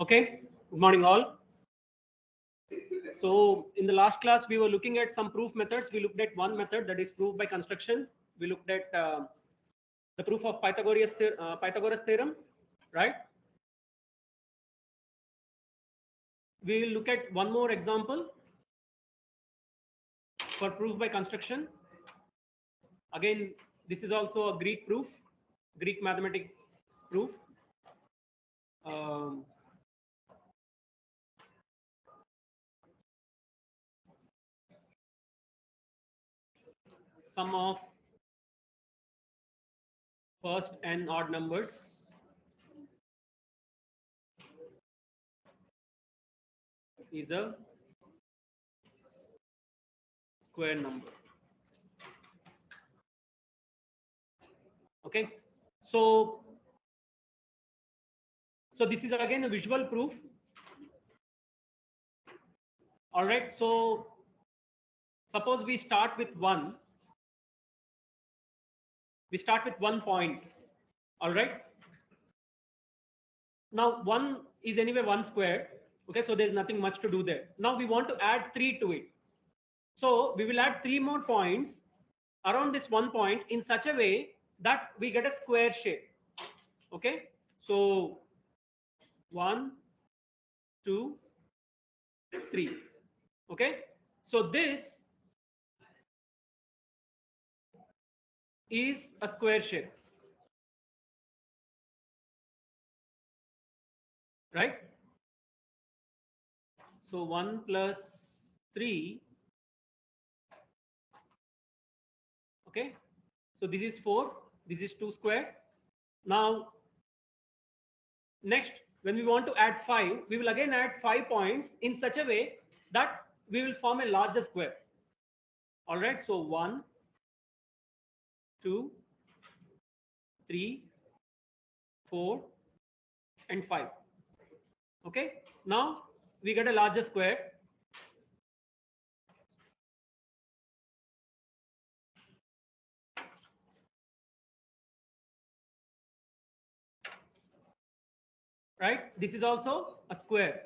Okay, good morning all. So in the last class, we were looking at some proof methods. We looked at one method, that is proof by construction. We looked at the proof of Pythagoras theorem, right? We will look at one more example for proof by construction. Again, this is also a Greek proof, Greek mathematics proof. Um, Sum of first n odd numbers is a square number. Okay, so this is again a visual proof. All right, so suppose we start with one point. All right, now one is anyway one square. Okay, so there's nothing much to do there. Now we want to add 3 to it, so we will add 3 more points around this one point in such a way that we get a square shape. Okay, so 1 2 3. Okay, so this is a square shape, right? So 1 plus 3. Okay, so this is 4, this is 2 square. Now next, when we want to add 5, we will again add 5 points in such a way that we will form a larger square. All right, so 1 2 3 4 and 5. Okay, now we get a larger square. Right, this is also a square.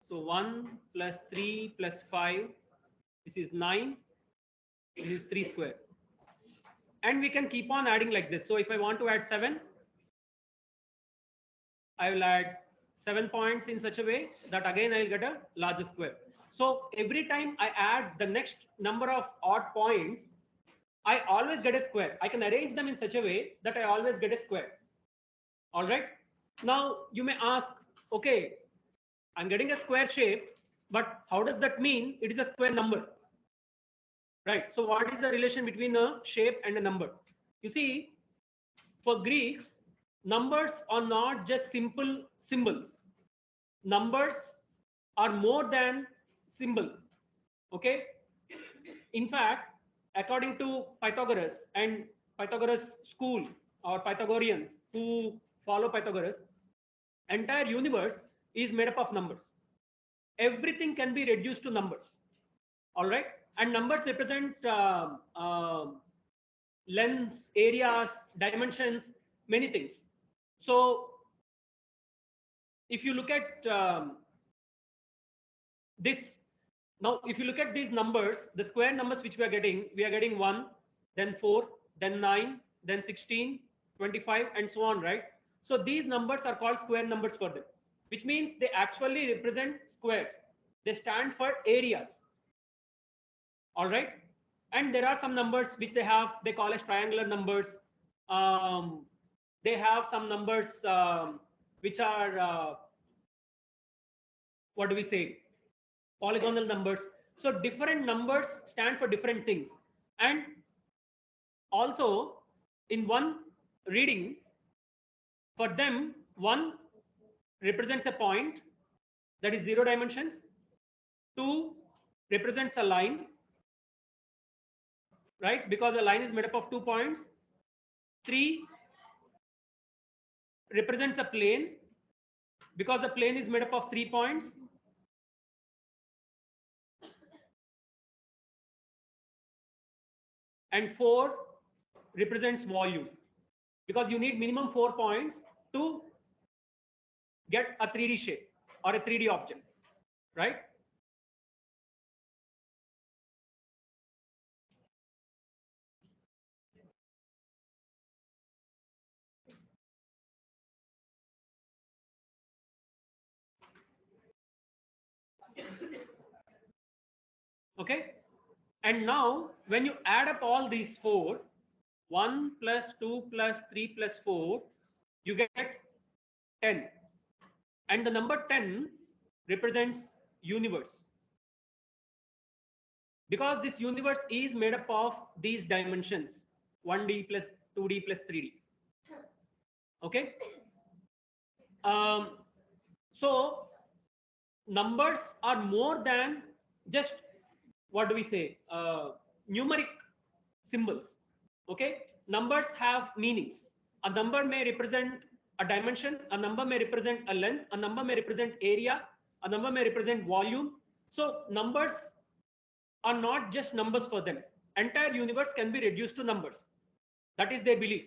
So 1 plus 3 plus 5, this is 9, this is 3 square. And we can keep on adding like this. So if I want to add 7, I will add 7 points in such a way that again I will get a larger square. So every time I add the next number of odd points, I always get a square. I can arrange them in such a way that I always get a square. All right. Now you may ask, okay, I'm getting a square shape, but how does that mean it is a square number? Right. So what is the relation between a shape and a number? You see, for Greeks, numbers are not just simple symbols. Numbers are more than symbols. Okay. In fact, according to Pythagoras and Pythagoras school or Pythagoreans who follow Pythagoras, entire universe is made up of numbers. Everything can be reduced to numbers. All right, and numbers represent lengths, areas, dimensions, many things. So if you look at this, now if you look at these numbers, the square numbers which we are getting 1, then 4, then 9, then 16, 25, and so on, right? So these numbers are called square numbers for them, which means they actually represent squares. They stand for areas. All right, and there are some numbers which they call as triangular numbers. They have some numbers which are what do we say, polygonal numbers. So different numbers stand for different things. And also in one reading, for them, 1 represents a point, that is 0 dimensions. 2 represents a line, right, because a line is made up of 2 points. 3 represents a plane, because a plane is made up of 3 points. And 4 represents volume, because you need minimum 4 points to get a 3D shape or a 3D object, right? Okay. And now when you add up all these four, 1 plus 2 plus 3 plus 4, you get 10. And the number 10 represents universe. Because this universe is made up of these dimensions, 1D plus 2D plus 3D. Okay. So numbers are more than just, what do we say, numeric symbols. Okay, numbers have meanings. A number may represent a dimension, a number may represent a length, a number may represent area, a number may represent volume. So numbers are not just numbers for them. Entire universe can be reduced to numbers. That is their belief.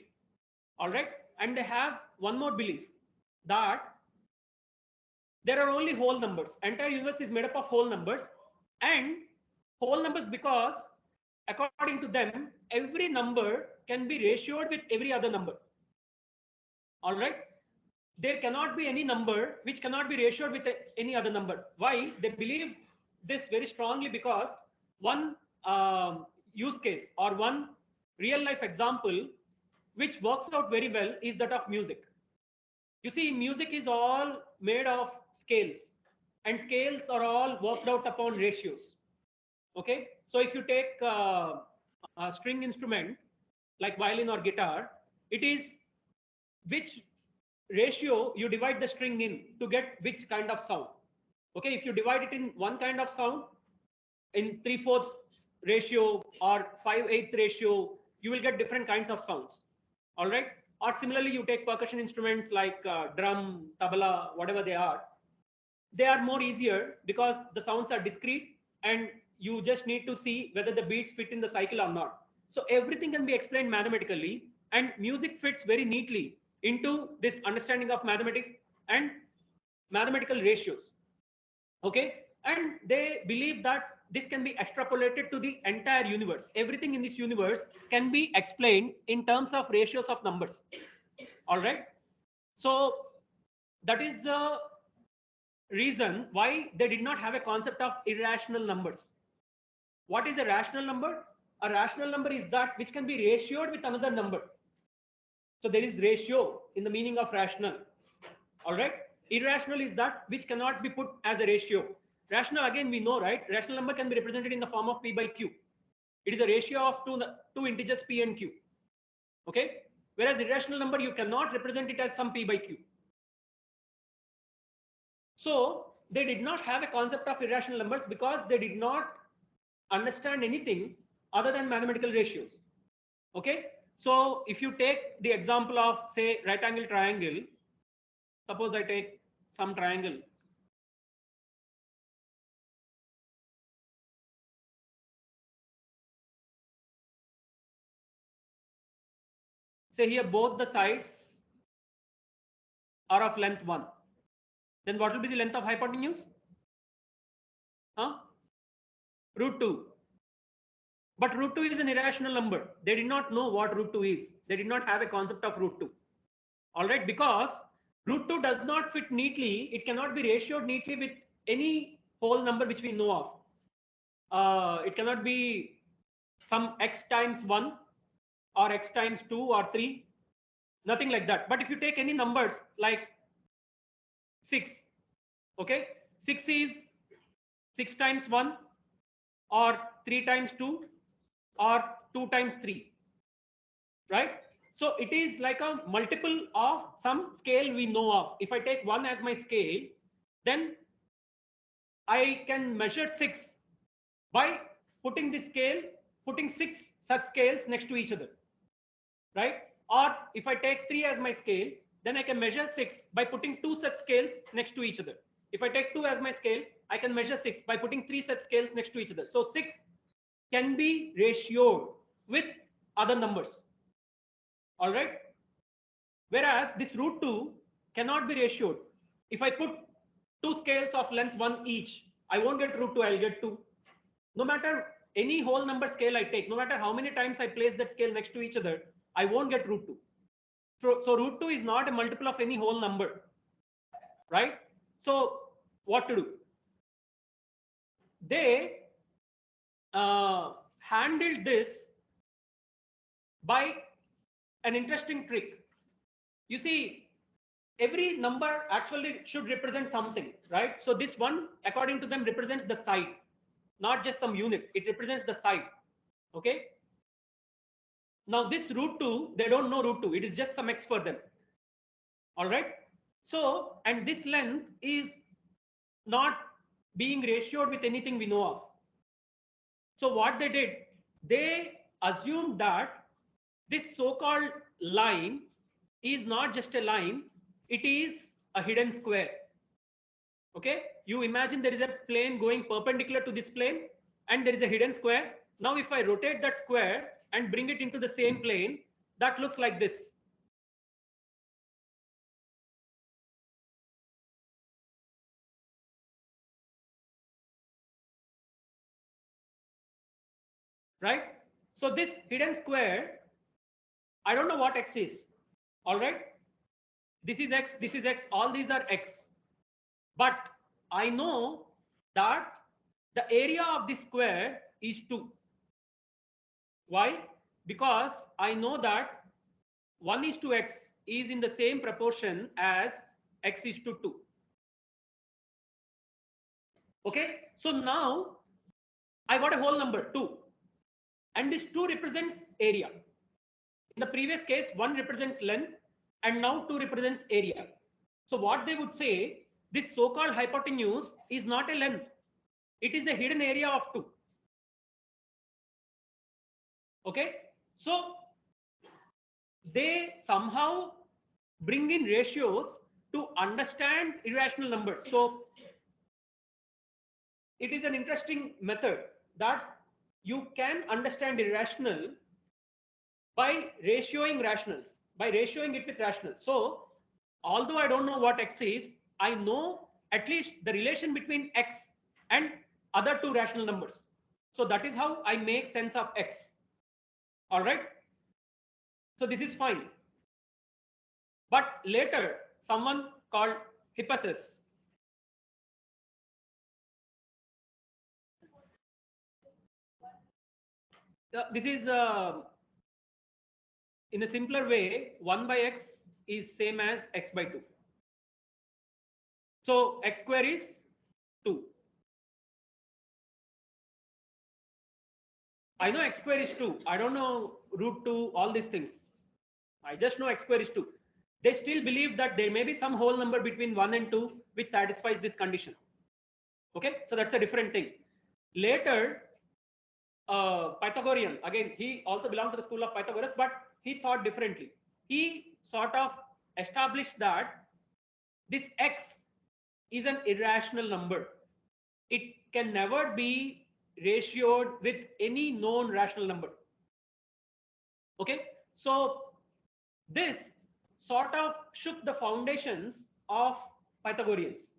All right. And they have one more belief, that there are only whole numbers. Entire universe is made up of whole numbers, and whole numbers because according to them, every number can be ratioed with every other number. All right. There cannot be any number which cannot be ratioed with any other number. Why? They believe this very strongly because one use case or one real life example which works out very well is that of music. You see, music is all made of scales, and scales are all worked out upon ratios. Okay, so if you take a string instrument like violin or guitar, it is which ratio you divide the string in to get which kind of sound. Okay, if you divide it in one kind of sound in 3/4 ratio or 5/8 ratio, you will get different kinds of sounds. All right. Or similarly, you take percussion instruments like drum, tabla, whatever they are more easier because the sounds are discrete and you just need to see whether the beats fit in the cycle or not. So everything can be explained mathematically, and music fits very neatly into this understanding of mathematics and mathematical ratios. Okay. And they believe that this can be extrapolated to the entire universe. Everything in this universe can be explained in terms of ratios of numbers. All right. So that is the reason why they did not have a concept of irrational numbers. What is a rational number? A rational number is that which can be ratioed with another number. So there is ratio in the meaning of rational. All right. Irrational is that which cannot be put as a ratio. Rational, again, we know, right? Rational number can be represented in the form of p by q. It is a ratio of two integers p and q. Okay. Whereas irrational number, you cannot represent it as some p by q. So they did not have a concept of irrational numbers because they did not understand anything other than mathematical ratios. Okay. So if you take the example of, say, right angle triangle, suppose I take some triangle. Say here both the sides are of length 1. Then what will be the length of hypotenuse? Huh? Root 2. But root 2 is an irrational number. They did not know what root 2 is. They did not have a concept of root 2. All right, because root 2 does not fit neatly. It cannot be ratioed neatly with any whole number which we know of. It cannot be some x times 1 or x times 2 or 3. Nothing like that. But if you take any numbers like 6, okay, 6 is 6 times 1 or 3 times 2 or 2 times 3, right? So it is like a multiple of some scale we know of. If I take 1 as my scale, then I can measure 6 by putting the scale, putting 6 such scales next to each other, right? Or if I take 3 as my scale, then I can measure 6 by putting 2 such scales next to each other. If I take 2 as my scale, I can measure 6 by putting 3 such scales next to each other. So 6 can be ratioed with other numbers. All right. Whereas this root 2 cannot be ratioed. If I put two scales of length 1 each, I won't get root 2, I'll get 2. No matter any whole number scale I take, no matter how many times I place that scale next to each other, I won't get root 2. So root 2 is not a multiple of any whole number, right? So what to do? They handled this by an interesting trick. You see, every number actually should represent something, right? So this one, according to them, represents the side, not just some unit. It represents the side. Okay. Now this root 2, they don't know root 2. It is just some x for them. All right. So, and this length is not being ratioed with anything we know of. So what they did, they assumed that this so-called line is not just a line, it is a hidden square. Okay, you imagine there is a plane going perpendicular to this plane and there is a hidden square. Now if I rotate that square and bring it into the same plane, that looks like this. Right? So this hidden square, I don't know what x is. All right, this is x, all these are x. But I know that the area of this square is 2. Why? Because I know that 1 is to x is in the same proportion as x is to 2. Okay, so now I got a whole number 2, and this 2 represents area. In the previous case, 1 represents length, and now 2 represents area. So what they would say, this so-called hypotenuse is not a length, it is a hidden area of 2. Okay, so they somehow bring in ratios to understand irrational numbers. So it is an interesting method that you can understand irrational by ratioing rationals, by ratioing it with rationals. So although I don't know what x is, I know at least the relation between x and other two rational numbers. So that is how I make sense of x. All right. So this is fine. But later, someone called Hippasus this is in a simpler way, 1 by x is same as x by 2. So x square is 2. I know x square is 2. I don't know root 2, all these things. I just know x square is 2. They still believe that there may be some whole number between 1 and 2 which satisfies this condition. Okay, so that's a different thing. Later, Pythagorean, again, he also belonged to the school of Pythagoras, but he thought differently. He sort of established that this x is an irrational number. It can never be ratioed with any known rational number. Okay, so this sort of shook the foundations of Pythagoreans.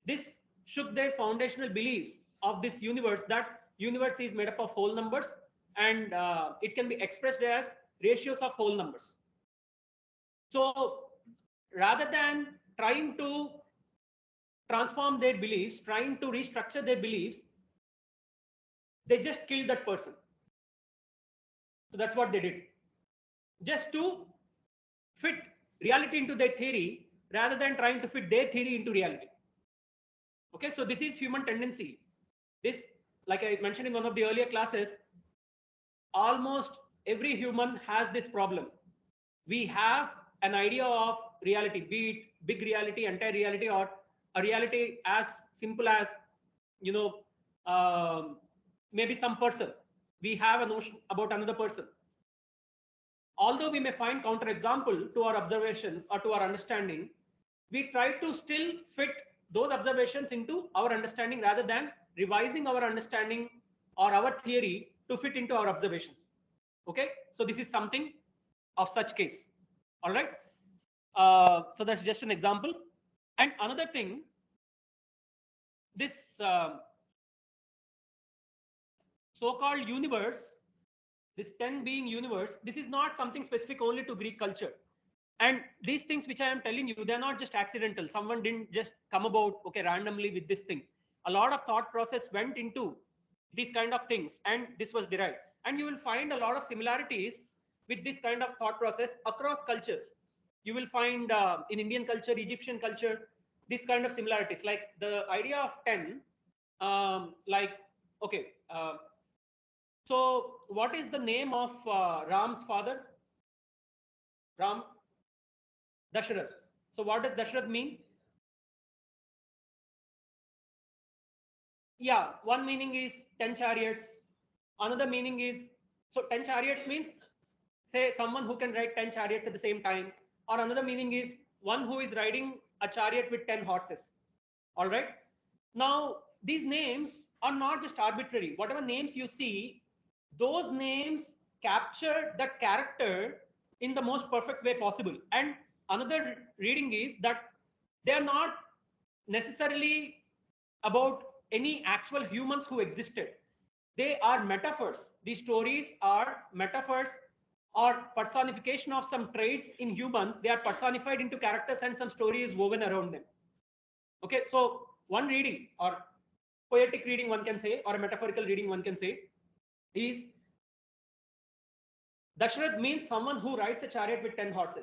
This shook their foundational beliefs of this universe, that universe is made up of whole numbers and it can be expressed as ratios of whole numbers. So rather than trying to transform their beliefs, trying to restructure their beliefs, they just killed that person. So that's what they did, just to fit reality into their theory rather than trying to fit their theory into reality. Okay, so this is human tendency. This, like I mentioned in one of the earlier classes, almost every human has this problem. We have an idea of reality, be it big reality, entire reality, or a reality as simple as, you know, maybe some person. We have a notion about another person. Although we may find counterexample to our observations or to our understanding, we try to still fit those observations into our understanding rather than revising our understanding or our theory to fit into our observations. Okay, so this is something of such case. All right, so that's just an example. And another thing, this so-called universe, this 10 being universe, this is not something specific only to Greek culture. And these things which I am telling you, they're not just accidental. Someone didn't just come about, okay, randomly with this thing. A lot of thought process went into these kind of things, and this was derived. And you will find a lot of similarities with this kind of thought process across cultures. You will find in Indian culture, Egyptian culture, this kind of similarities. Like the idea of 10, like, okay, so what is the name of Ram's father? Ram, Dasharath. So what does Dasharath mean? Yeah, one meaning is 10 chariots. Another meaning is, so 10 chariots means, say, someone who can ride 10 chariots at the same time. Or another meaning is one who is riding a chariot with 10 horses. All right. Now, these names are not just arbitrary. Whatever names you see, those names capture that character in the most perfect way possible. And another reading is that they are not necessarily about any actual humans who existed. They are metaphors. These stories are metaphors or personification of some traits in humans. They are personified into characters and some story is woven around them. Okay, so one reading or poetic reading one can say, or a metaphorical reading one can say, is Dashrath means someone who rides a chariot with 10 horses.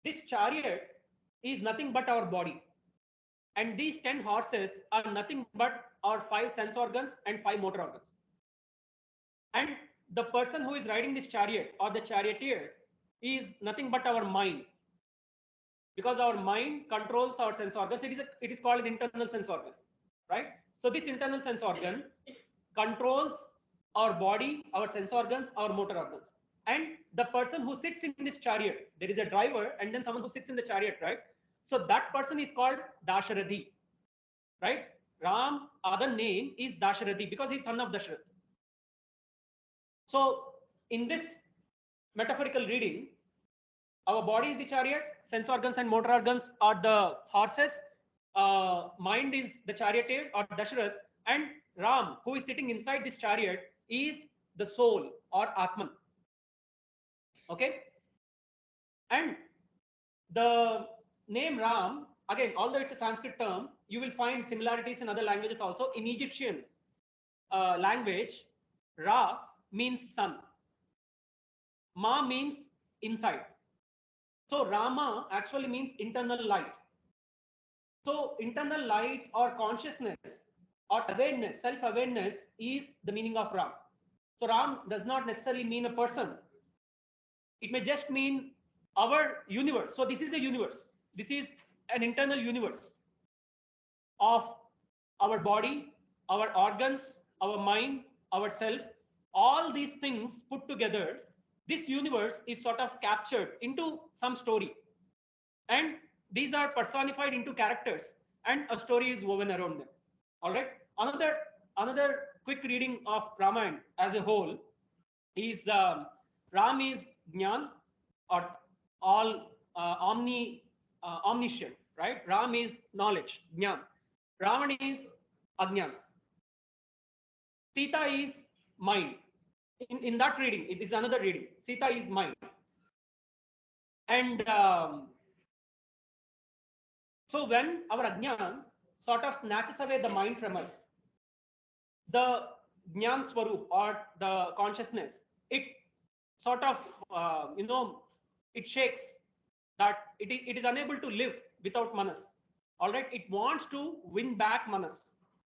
This chariot is nothing but our body. And these 10 horses are nothing but our 5 sense organs and 5 motor organs. And the person who is riding this chariot or the charioteer is nothing but our mind. Because our mind controls our sense organs. It is called an internal sense organ, right? So this internal sense organ controls our body, our sense organs, our motor organs. And the person who sits in this chariot, there is a driver and then someone who sits in the chariot, right? So that person is called Dasharathi, right? Ram, other name is Dasharathi because he's son of Dasharath. So in this metaphorical reading, our body is the chariot, sense organs and motor organs are the horses, mind is the charioteer or Dasharath, and Ram, who is sitting inside this chariot, is the soul or Atman. Okay? And the name Ram, again, although it's a Sanskrit term, you will find similarities in other languages also. In Egyptian language, Ra means sun, Ma means inside. So Rama actually means internal light. So internal light or consciousness or awareness, self-awareness is the meaning of Ram. So Ram does not necessarily mean a person. It may just mean our universe. So this is a universe. This is an internal universe of our body, our organs, our mind, our self. All these things put together, this universe is sort of captured into some story. And these are personified into characters and a story is woven around them. All right. Another quick reading of Ramayana as a whole is Ram is Jnana or all omniscient, right? Ram is knowledge, Jnana. Ravan is Ajnana. Sita is mind. In that reading, it is another reading. Sita is mind. And so when our Ajnana sort of snatches away the mind from us, the Jnana Swarup or the consciousness, it sort of, it shakes that it is unable to live without Manas. All right, it wants to win back Manas.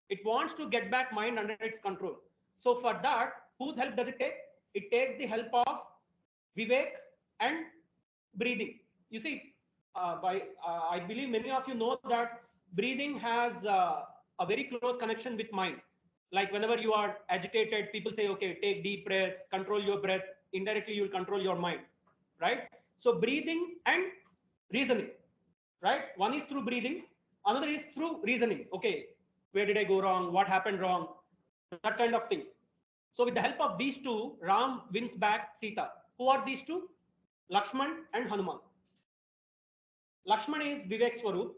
It wants to get back mind under its control. So for that, whose help does it take? It takes the help of Vivek and breathing. You see, I believe many of you know that breathing has a very close connection with mind. Like whenever you are agitated, people say, okay, take deep breaths, control your breath. Indirectly, you'll control your mind, right? So breathing and reasoning, right? One is through breathing, another is through reasoning. Okay, where did I go wrong? What happened wrong? That kind of thing. So with the help of these two, Ram wins back Sita. Who are these two? Lakshman and Hanuman. Lakshman is Vivek Swarup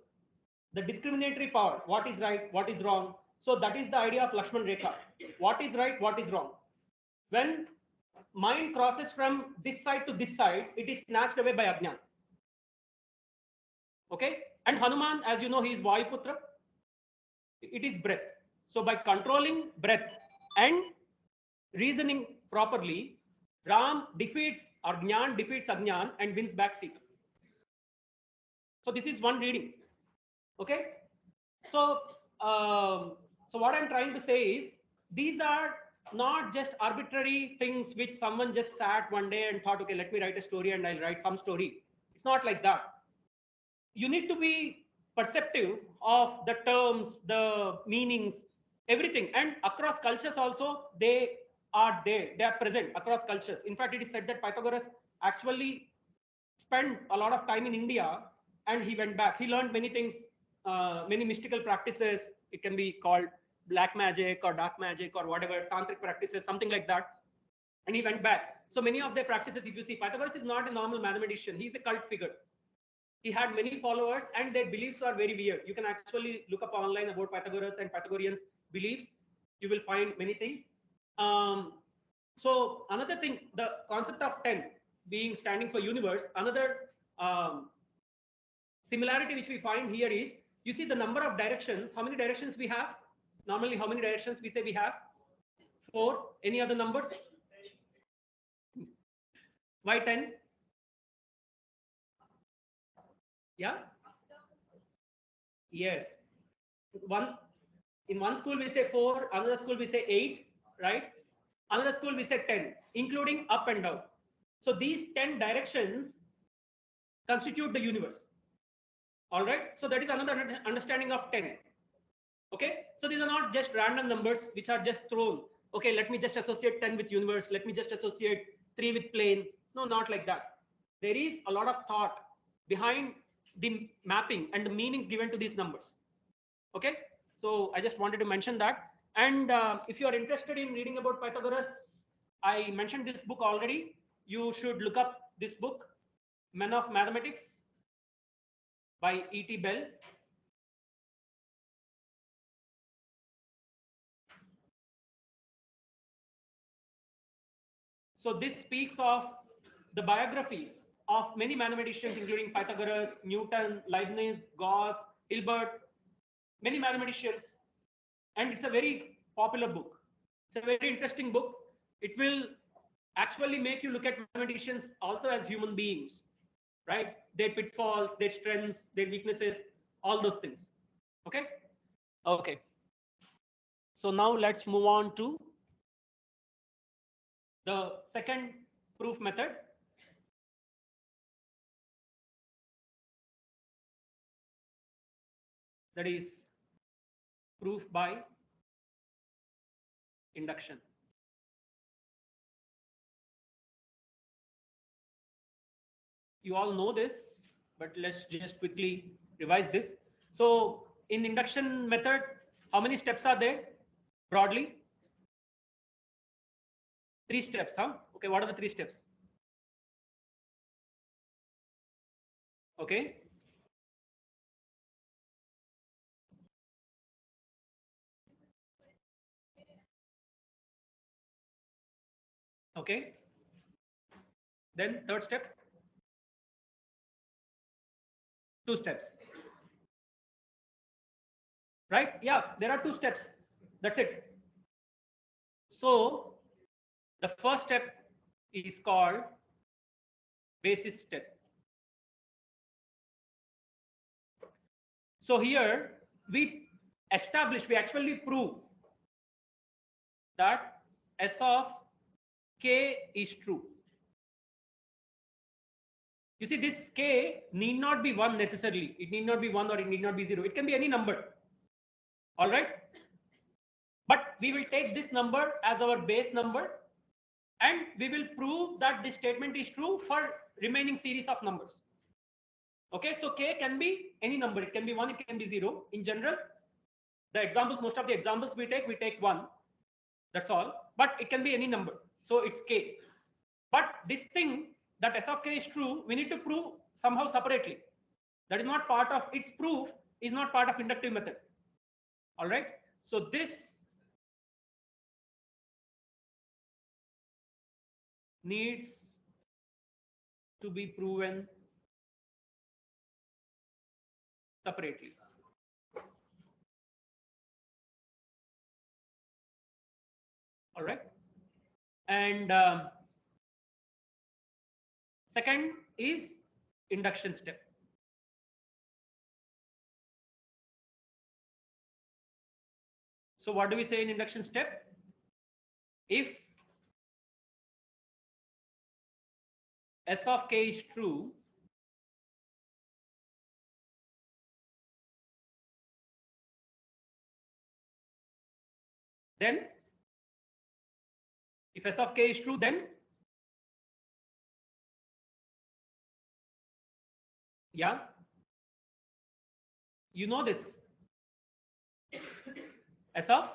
the discriminatory power, what is right, what is wrong. So that is the idea of Lakshman Rekha. What is right, what is wrong. When mind crosses from this side to this side, it is snatched away by Ajnan. Okay? And Hanuman, as you know, he is Vayuputra. It is breath. So by controlling breath and reasoning properly, Ram defeats, or Jnana defeats Ajnan and wins back Sita. So this is one reading. Okay? So, so what I'm trying to say is, these are not just arbitrary things which someone just sat one day and thought, okay, let me write a story and I'll write some story. It's not like that. You need to be perceptive of the terms, the meanings, everything. And across cultures also, they are there. They are present across cultures. In fact, it is said that Pythagoras actually spent a lot of time in India and he went back. He learned many things, many mystical practices. It can be called black magic or dark magic or whatever, tantric practices, something like that. And he went back. So many of their practices, if you see, Pythagoras is not a normal mathematician. He's a cult figure. He had many followers and their beliefs are very weird. You can actually look up online about Pythagoras and Pythagoreans' beliefs. You will find many things. So another thing, the concept of 10 being standing for universe, another similarity which we find here is, you see the number of directions, how many directions we have? Normally, how many directions we say we have? 4. Any other numbers? Why 10? Yeah? Yes. In one school we say 4, another school we say 8, right? Another school we say 10, including up and down. So these 10 directions constitute the universe. All right. So that is another understanding of 10. Okay. So these are not just random numbers which are just thrown. Okay, let me just associate 10 with universe. Let me just associate 3 with plane. No, not like that. There is a lot of thought behind the mapping and the meanings given to these numbers. Okay. So I just wanted to mention that. And if you are interested in reading about Pythagoras, I mentioned this book already. You should look up this book, Men of Mathematics by E.T. Bell. So this speaks of the biographies of many mathematicians, including Pythagoras, Newton, Leibniz, Gauss, Hilbert, many mathematicians. And it's a very popular book. It's a very interesting book. It will actually make you look at mathematicians also as human beings, right? Their pitfalls, their strengths, their weaknesses, all those things. Okay? Okay. So now let's move on to the second proof method. That is proof by induction. You all know this, but let's just quickly revise this. So in induction method, how many steps are there broadly? 3 steps, huh? Okay, what are the 3 steps? Okay. Okay. Then third step, 2 steps. Right? Yeah, there are 2 steps. That's it. So the first step is called basis step. So here we actually prove that S of K is true. You see, this K need not be 1 necessarily. It need not be 1 or it need not be 0. It can be any number. All right. But we will take this number as our base number and we will prove that this statement is true for remaining series of numbers. Okay, so K can be any number. It can be 1, it can be 0. In general, the examples, most of the examples we take 1. That's all. But it can be any number. So it's K. But this thing that S of K is true, we need to prove somehow separately. That is not part of its proof. is not part of inductive method. All right. So this needs to be proven separately. All right. And second is induction step. So what do we say in induction step? If S of k is true, then if S of k is true, then yeah, you know this. S of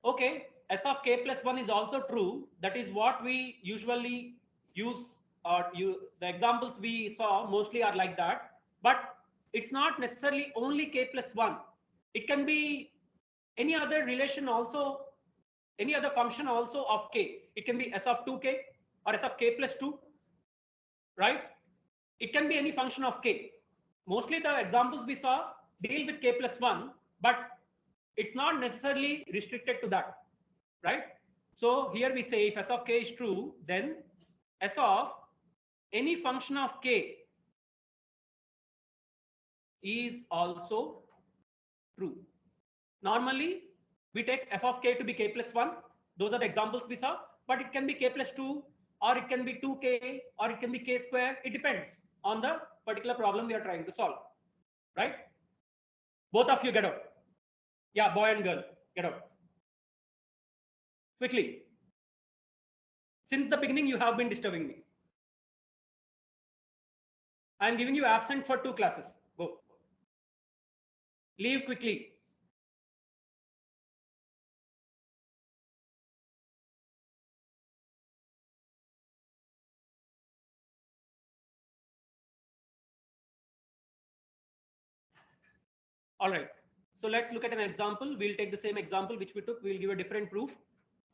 okay, S of k plus 1 is also true. That is what we usually use, or the examples we saw mostly are like that. But it's not necessarily only k plus 1. It can be any other relation also, any other function also of k. It can be S of 2k or S of k plus 2, right? It can be any function of k. Mostly the examples we saw deal with k plus 1, but it's not necessarily restricted to that, right? So here we say if S of k is true, then S of any function of k is also true. Normally, we take f of k to be k plus 1. Those are the examples we saw, but it can be k plus 2, or it can be 2k, or it can be k square. It depends on the particular problem we are trying to solve, right? Both of you get out. Yeah, boy and girl, get out. Quickly. Since the beginning, you have been disturbing me. I am giving you absent for 2 classes. Go. Leave quickly. All right. So let's look at an example. We'll take the same example which we took. We'll give a different proof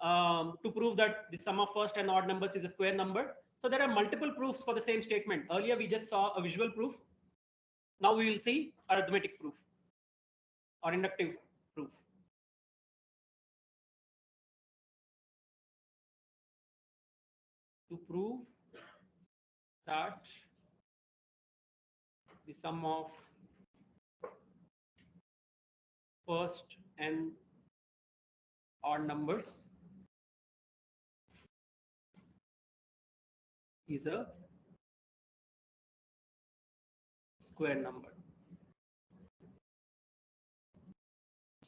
to prove that the sum of first and odd numbers is a square number. So there are multiple proofs for the same statement. Earlier we just saw a visual proof. Now we will see arithmetic proof or inductive proof. To prove that the sum of first and odd numbers is a square number.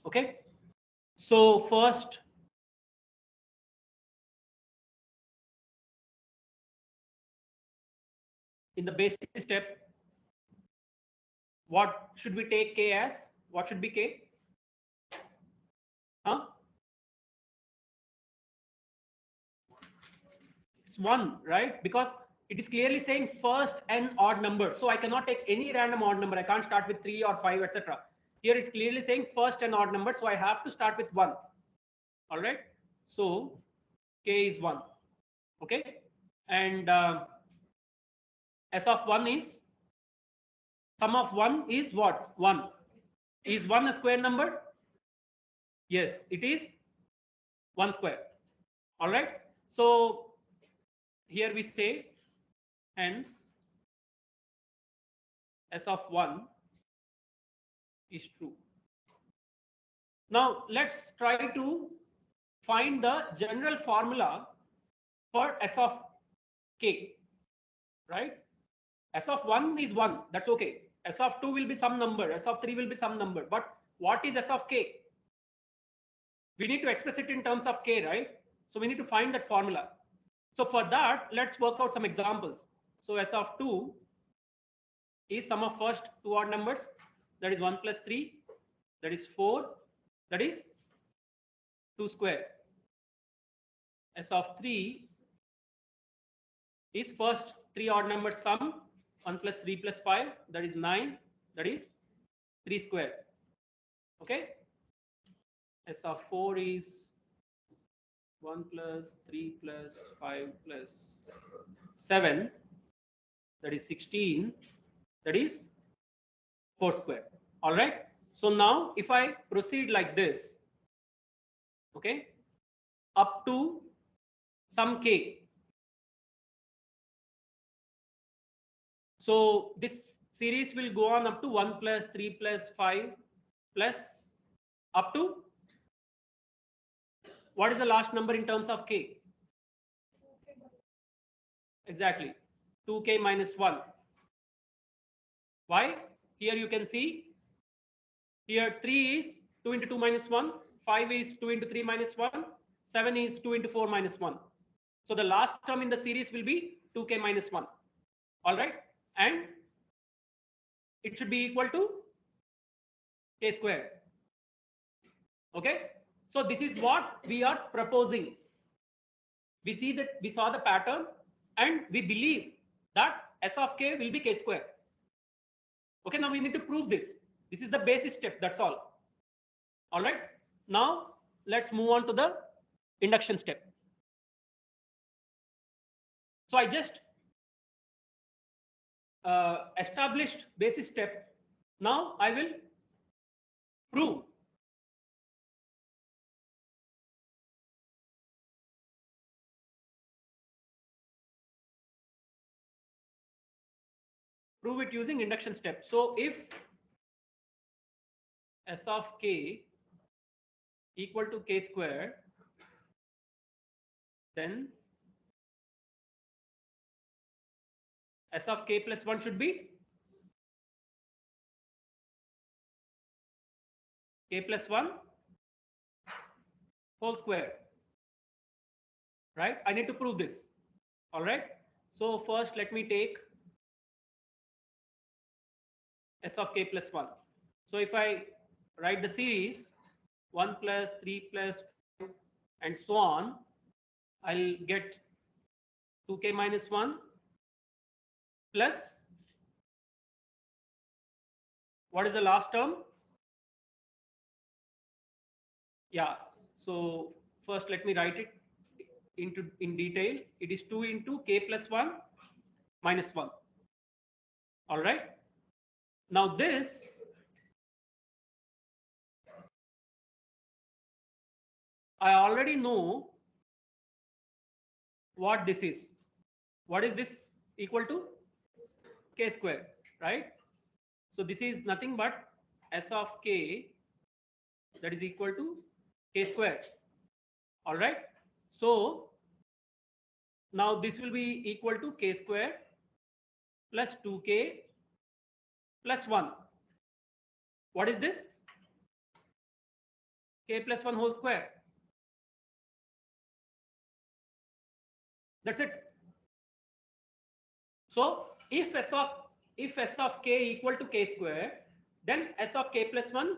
Okay. So first, in the basic step, what should we take k as? What should be k? Huh? It's 1, right? Because it is clearly saying first and odd number. So I cannot take any random odd number. I can't start with 3 or 5, etc. Here it's clearly saying first and odd number. So I have to start with 1. All right. So k is 1. Okay. And S of 1 is, sum of 1 is what? 1. Is 1 a square number? Yes, it is 1 square. All right. So here we say, hence S of 1 is true. Now let's try to find the general formula for S of k, right? S of 1 is 1, that's okay. S of 2 will be some number, S of 3 will be some number. But what is S of k? We need to express it in terms of k, right? So we need to find that formula. So for that, let's work out some examples. So S of 2 is sum of first 2 odd numbers, that is 1 plus 3, that is 4, that is 2 square. S of 3 is first 3 odd numbers sum, 1 plus 3 plus 5, that is 9 that is 3 square. Okay. S of 4 is 1 plus 3 plus 5 plus 7, that is 16, that is 4 square. All right. So now if I proceed like this, okay, up to some k. So this series will go on up to 1 plus 3 plus 5 plus up to, what is the last number in terms of k? Exactly, 2k minus 1. Why? Here you can see, here 3 is 2 into 2 minus 1, 5 is 2 into 3 minus 1, 7 is 2 into 4 minus 1. So the last term in the series will be 2k minus 1. All right. And it should be equal to k square. Okay. So this is what we are proposing. We saw the pattern and we believe that S of k will be k square. Okay, now we need to prove this. This is the basic step, that's all. All right. Now let's move on to the induction step. So I just established basic step. Now I will prove. Prove it using induction step. So if S of k equal to k square, then S of k plus 1 should be k plus 1 whole square. Right? I need to prove this. All right. So first let me take S of k plus 1. So if I write the series 1 plus 3 plus 5 and so on, I'll get 2k minus 1 plus, what is the last term? Yeah. So first let me write it in detail. It is 2 into k plus 1 minus 1. All right. Now this, I already know what this is. What is this equal to? K square, right? So this is nothing but S of k, that is equal to k square. All right. So now this will be equal to k square plus 2k plus 1. What is this? K plus 1 whole square. That's it. So if S of k equal to k square, then S of k plus 1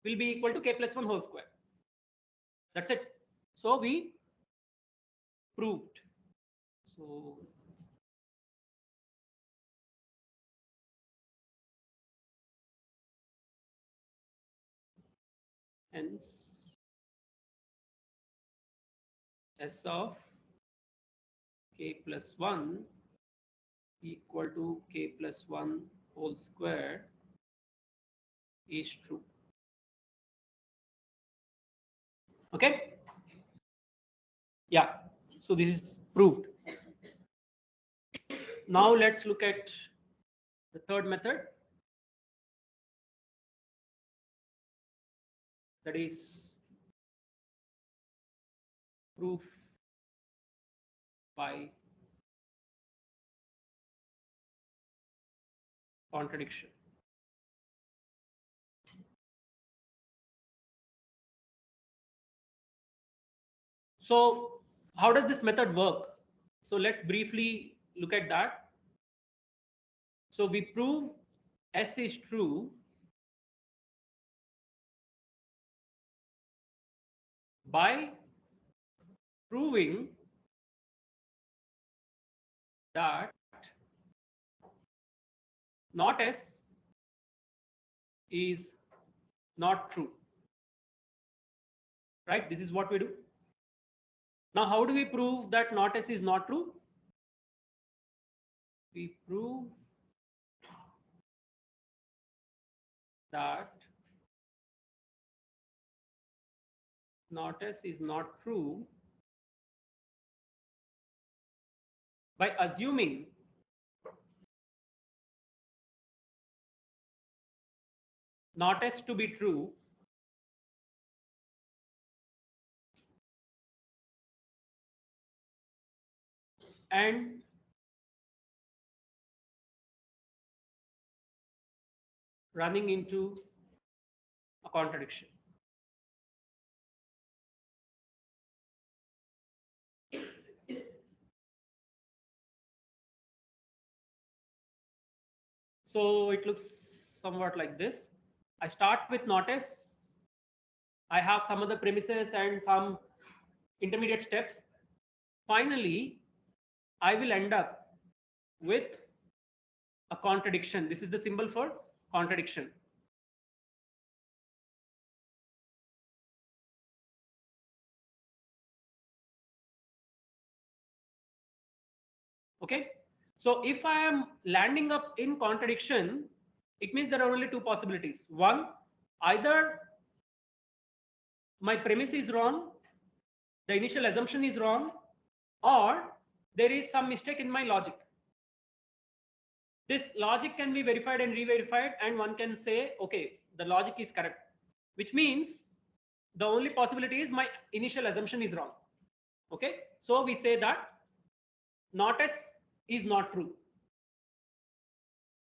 will be equal to k plus 1 whole square. That's it. So we proved. So hence S of k plus 1 equal to k plus 1 whole square is true. Okay. Yeah. So this is proved. Now let's look at the third method, that is proof by contradiction. So how does this method work? So let's briefly look at that. So we prove S is true by proving that not S is not true, right? This is what we do. Now, how do we prove that not S is not true? We prove that not S is not true by assuming not S to be true and running into a contradiction. So it looks somewhat like this. I start with not S. I have some other premises and some intermediate steps. Finally, I will end up with a contradiction. This is the symbol for contradiction. Okay. So if I am landing up in contradiction, it means there are only two possibilities. One, either my premise is wrong, the initial assumption is wrong, or there is some mistake in my logic. This logic can be verified and re-verified, and one can say, okay, the logic is correct, which means the only possibility is my initial assumption is wrong. Okay. So we say that not S is not true.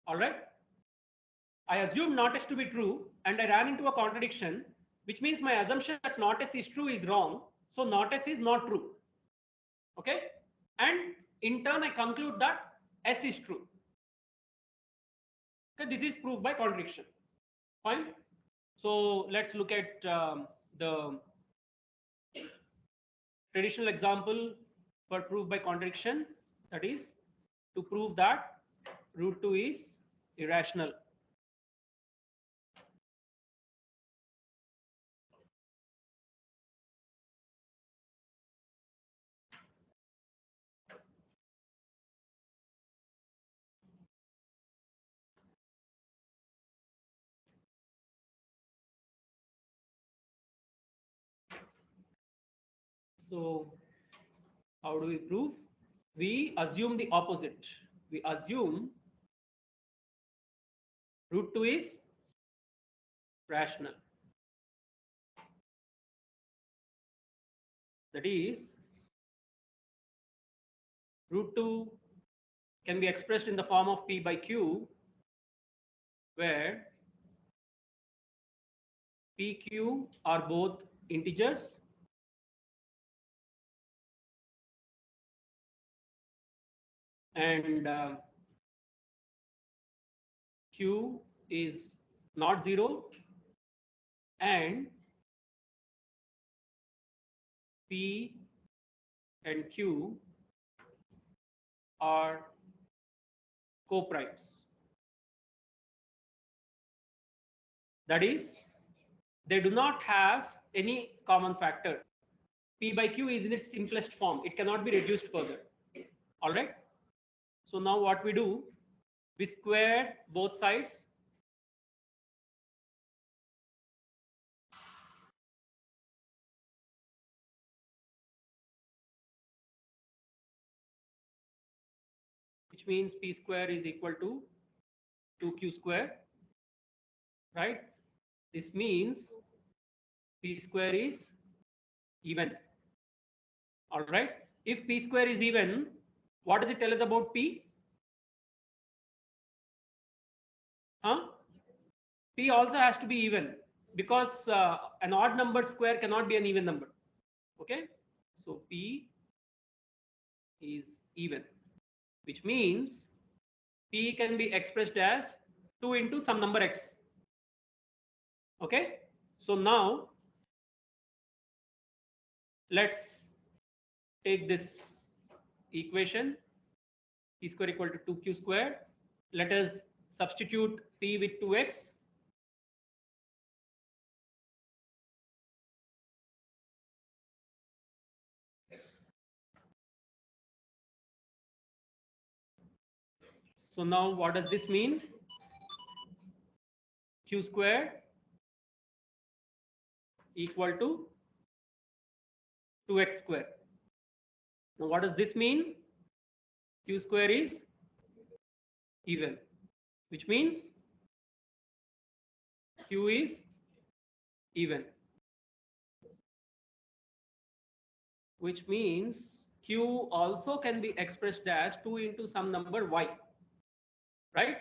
All right. I assume not S to be true and I ran into a contradiction, which means my assumption that not S is true is wrong. So not S is not true. Okay. And in turn, I conclude that S is true. Okay. This is proved by contradiction. Fine. So let's look at the traditional example for proof by contradiction. That is to prove that root 2 is irrational. So how do we prove? We assume the opposite. We assume root 2 is rational. That is, root 2 can be expressed in the form of P by Q, where PQ are both integers and Q is not 0 and P and Q are coprimes. That is, they do not have any common factor. P by Q is in its simplest form. It cannot be reduced further. All right. So now what we do, we square both sides. Which means P square is equal to 2Q square, right? This means P square is even. All right. If P square is even, what does it tell us about P? Huh? P also has to be even because an odd number square cannot be an even number. Okay. So P is even, which means P can be expressed as 2 into some number x. Okay. So now let's take this equation, P square equal to 2Q square. Let us substitute P with 2x. So now what does this mean? Q squared equal to 2x square. Now what does this mean? Q square is even, which means Q is even, which means Q also can be expressed as 2 into some number y, right?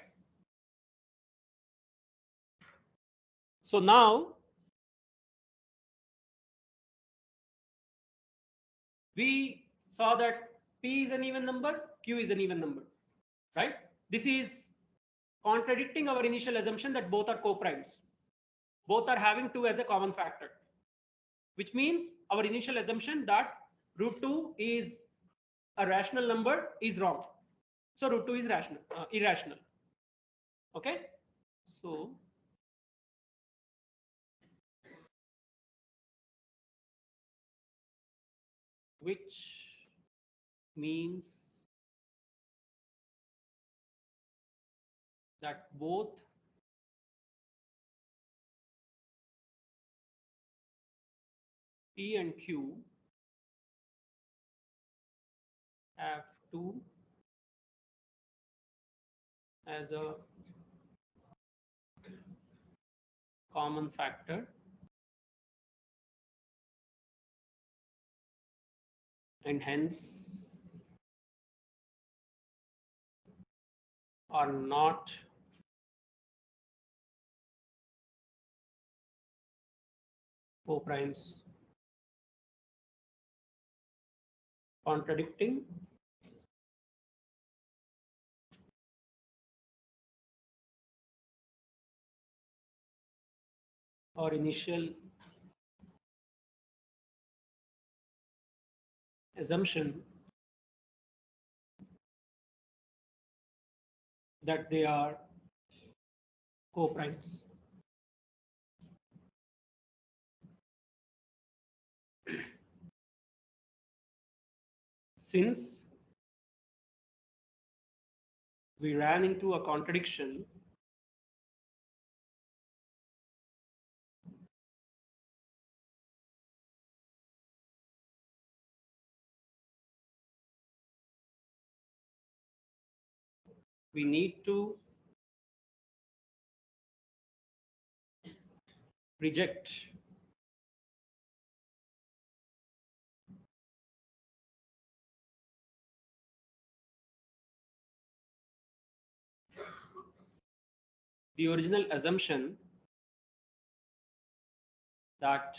So now we saw that P is an even number, Q is an even number, right? This is contradicting our initial assumption that both are co-primes. Both are having 2 as a common factor, which means our initial assumption that root 2 is a rational number is wrong. So root 2 is irrational. Okay. So which means that both P and Q have 2 as a common factor and hence are not co-primes, contradicting our initial assumption that they are co-primes. Since we ran into a contradiction, we need to reject the original assumption that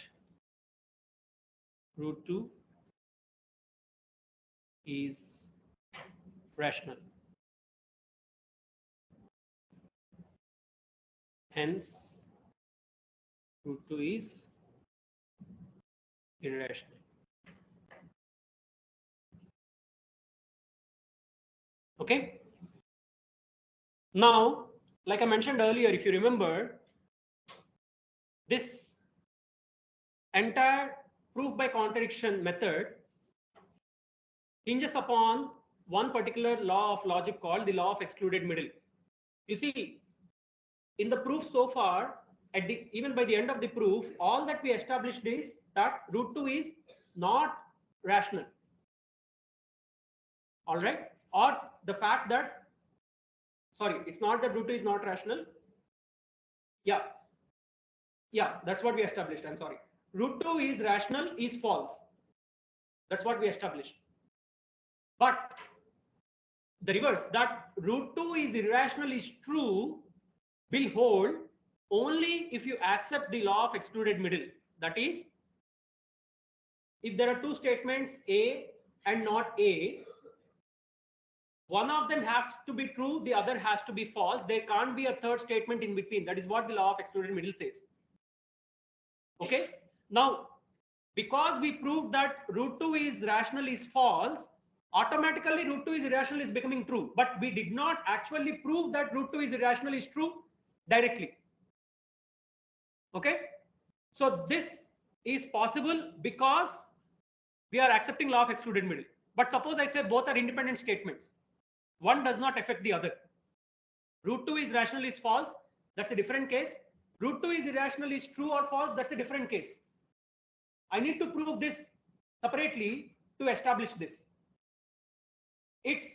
root 2 is rational. Hence, root 2 is irrational. Okay. Now, like I mentioned earlier, if you remember, this entire proof by contradiction method hinges upon one particular law of logic called the law of excluded middle. You see, in the proof so far, even by the end of the proof, all that we established is that root 2 is not rational. All right. Or the fact that, sorry, it's not that root 2 is not rational. Yeah, that's what we established. I'm sorry. Root 2 is rational is false. That's what we established. But the reverse, that root 2 is irrational is true, will hold only if you accept the law of excluded middle. That is, if there are two statements A and not A, one of them has to be true, the other has to be false. There can't be a third statement in between. That is what the law of excluded middle says. Okay. Now, because we proved that root 2 is rational is false, automatically root 2 is irrational is becoming true. But we did not actually prove that root 2 is irrational is true directly. Okay. So this is possible because we are accepting law of excluded middle. But suppose I say both are independent statements. One does not affect the other. Root 2 is rational is false. That's a different case. Root 2 is irrational is true or false. That's a different case. I need to prove this separately to establish this. Its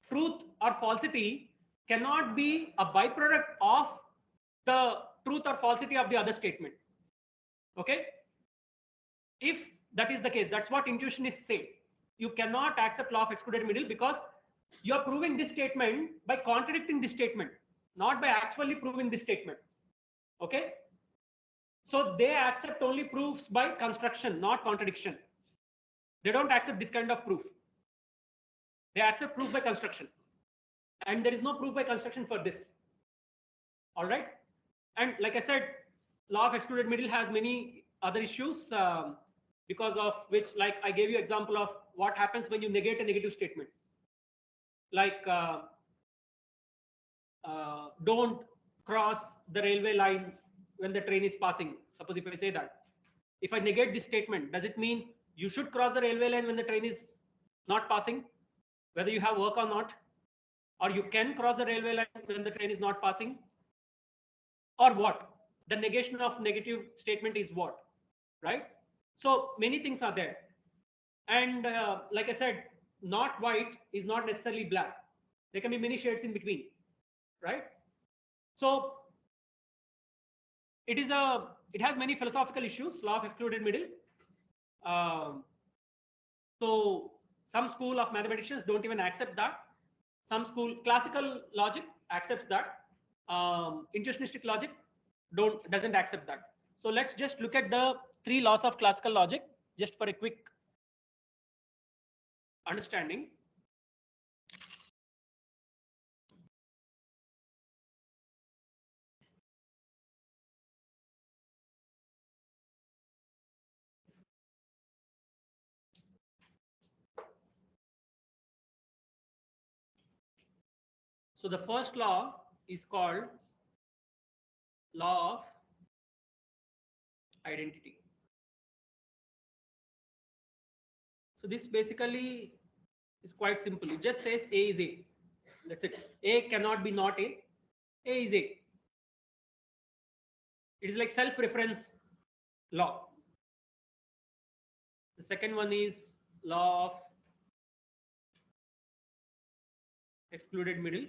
truth or falsity cannot be a byproduct of the truth or falsity of the other statement. Okay? If that is the case, that's what intuitionists say. You cannot accept law of excluded middle because you are proving this statement by contradicting this statement, not by actually proving this statement. Okay? So they accept only proofs by construction, not contradiction. They don't accept this kind of proof. They accept proof by construction. And there is no proof by construction for this. All right? And like I said, law of excluded middle has many other issues because of which, like I gave you example of what happens when you negate a negative statement. Like don't cross the railway line when the train is passing. Suppose if I say that, if I negate this statement, does it mean you should cross the railway line when the train is not passing, whether you have work or not? Or you can cross the railway line when the train is not passing? Or what? The negation of negative statement is what? Right? So many things are there. And like I said, not white is not necessarily black. There can be many shades in between. Right? So it has many philosophical issues, law of excluded middle. So some school of mathematicians don't even accept that. Some school, classical logic accepts that. Intuitionistic logic doesn't accept that. So let's just look at the 3 laws of classical logic just for a quick understanding. So the first law is called law of identity. So this basically is quite simple. It just says A is A. That's it. A cannot be not A. A is A. It is like self-reference law. The second one is law of excluded middle.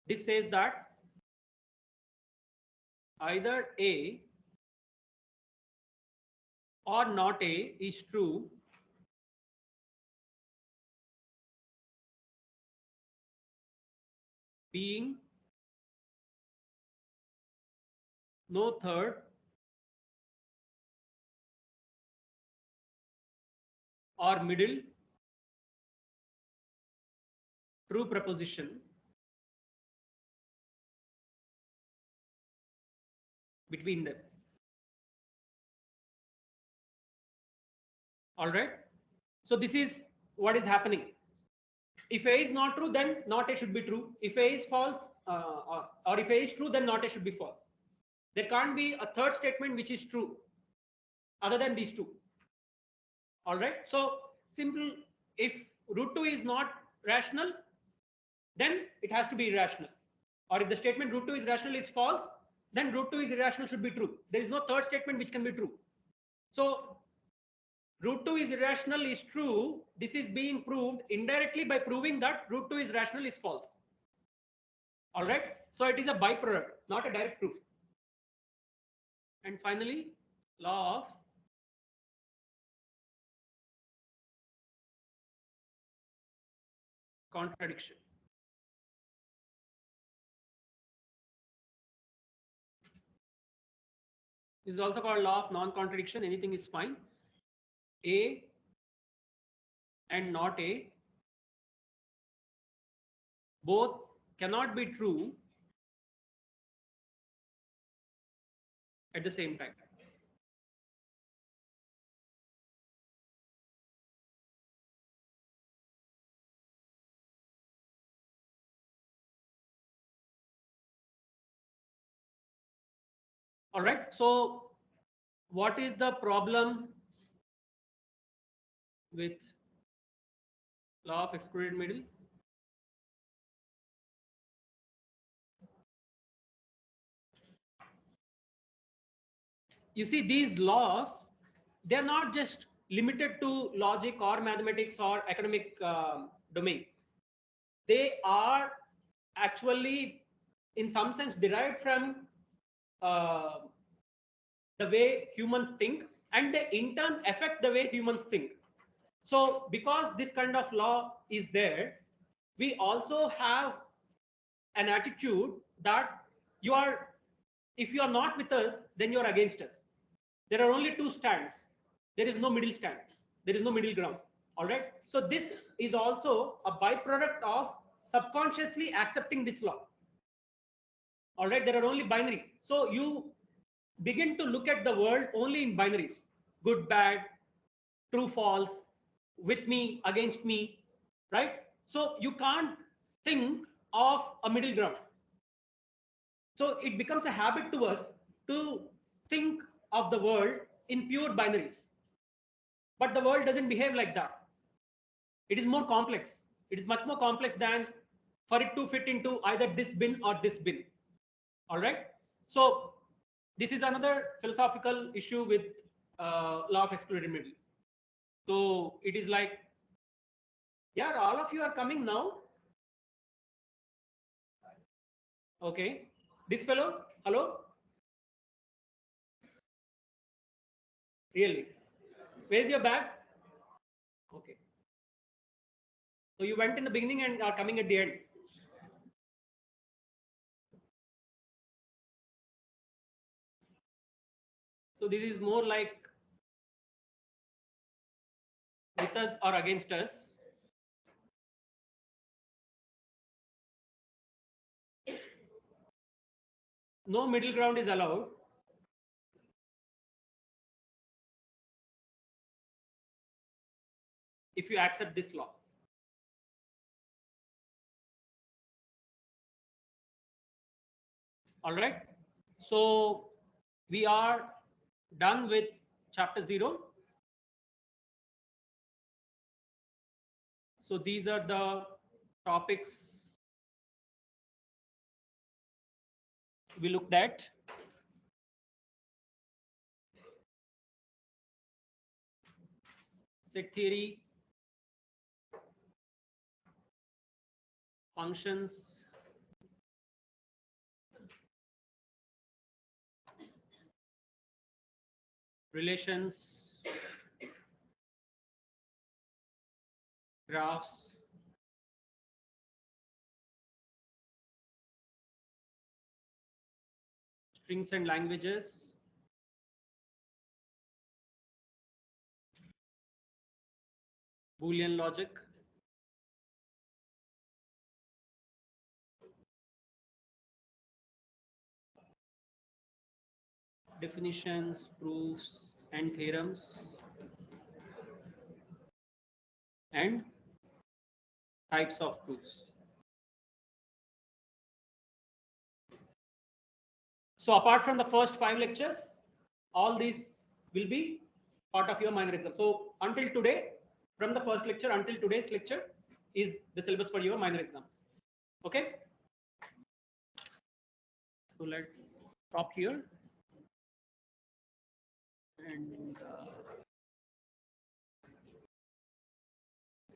This says that either A or not A is true being no third or middle true proposition between them. All right. So this is what is happening. If A is not true, then not A should be true. If A is false, or if A is true, then not A should be false. There can't be a third statement which is true other than these two. All right. So simple. If root 2 is not rational, then it has to be irrational. Or if the statement root 2 is rational is false, then root 2 is irrational should be true. There is no third statement which can be true. So root 2 is irrational is true. This is being proved indirectly by proving that root 2 is rational is false. All right. So it is a byproduct, not a direct proof. And finally, law of contradiction. This is also called law of non-contradiction. Anything is fine. A and not A both cannot be true at the same time. All right. So what is the problem with law of excluded middle? you see, these laws, they're not just limited to logic or mathematics or academic domain. They are actually, in some sense, derived from uh, the way humans think, and they in turn affect the way humans think. So because this kind of law is there, we also have an attitude that you are, if you are not with us, then you are against us. There are only two stands. There is no middle stand. There is no middle ground. All right. So this is also a byproduct of subconsciously accepting this law. All right. There are only binary. So you begin to look at the world only in binaries: good, bad, true, false, with me, against me, right? So you can't think of a middle ground. So it becomes a habit to us to think of the world in pure binaries. But the world doesn't behave like that. It is more complex. It is much more complex than for it to fit into either this bin or this bin. All right. So this is another philosophical issue with law of excluded middle. So it is like, yeah, all of you are coming now. Okay. This fellow, hello? Really? Where's your bag? Okay. So you went in the beginning and are coming at the end. So this is more like with us or against us. No middle ground is allowed. If you accept this law. All right. So we are done with chapter 0. So these are the topics we looked at. Set theory, functions, relations, graphs, strings and languages, Boolean logic, definitions, proofs, and theorems, and types of proofs. So apart from the first 5 lectures, all these will be part of your minor exam. So until today, from the first lecture until today's lecture is the syllabus for your minor exam. Okay. So let's stop here and